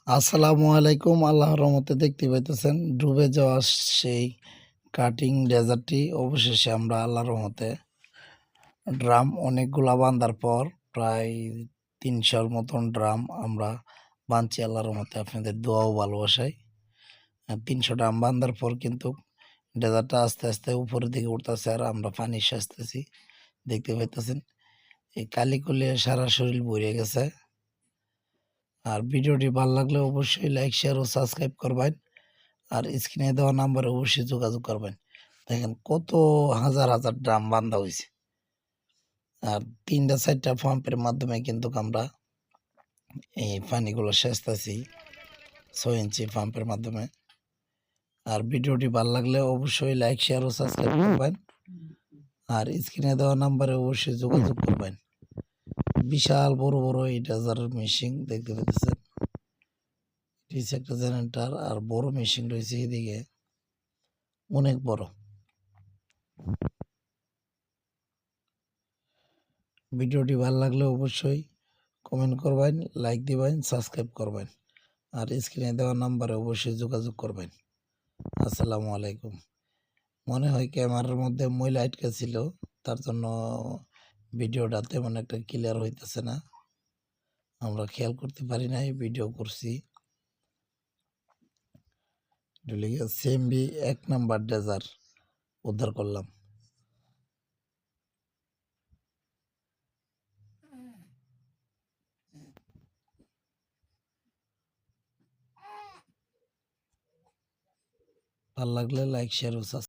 আসসালামু আলাইকুম। আল্লাহর রহমতে দেখতে পাইতেছেন ডুবে যাওয়া সেই কাটিং ডেজার্টটি অবশেষে আমরা আল্লাহর রহমতে ড্রাম অনেকগুলা বাঁধার পর প্রায় ৩০০-র মতন ড্রাম আমরা বাঁধছি আল্লাহর রহমতে আপনাদের দোয়া ও ভালোবাসায়। ৩০০ ড্রাম বাঁধার পর কিন্তু ডেজার্টটা আস্তে আস্তে উপরের দিকে উঠতেছে আর আমরা পানি সেচতেছি। দেখতে পাইতেছেন এই কালিকুলে সারা শরীর ভরে গেছে। আর ভিডিওটি ভালো লাগলে অবশ্যই লাইক, শেয়ার ও সাবস্ক্রাইব করবেন। আর স্ক্রিনে দেওয়া নাম্বারে অবশ্যই যোগাযোগ করবেন। দেখেন কত হাজার হাজার ড্রাম বান্ধা হয়েছে। আর ৩টা-৪টা পাম্পের মাধ্যমে কিন্তু আমরা এই পানিগুলো সেচতেছি ৬ ইঞ্চি পাম্পের মাধ্যমে। আর ভিডিওটি ভালো লাগলে অবশ্যই লাইক, শেয়ার ও সাবস্ক্রাইব করবেন। আর স্ক্রিনে দেওয়া নাম্বারে অবশ্যই যোগাযোগ করবেন। বিশাল বড় বড় এই ডেজার্টের মেশিন দেখতে পাচ্ছেন। এটি একটা জেনারেটর আর বড় মেশিন রয়েছে এদিকে অনেক বড়। ভিডিওটি ভালো লাগলে অবশ্যই কমেন্ট করবেন, লাইক দিবেন, সাবস্ক্রাইব করবেন। আর স্ক্রিনে দেওয়া নাম্বারে অবশ্যই যোগাযোগ করবেন। আসসালামু আলাইকুম। মনে হয় ক্যামেরার মধ্যে ময়লা আটকে ছিল, তার জন্য ভিডিওটা তেমন একটা ক্লিয়ার হইতেছে না। আমরা খেয়াল করতে পারি নাই, ভিডিও করছি। সিএমবি ১ নাম্বার ডেজার উদ্ধার করলাম। ভালো লাগলে লাইক, শেয়ার ও সাবস্ক্রাইব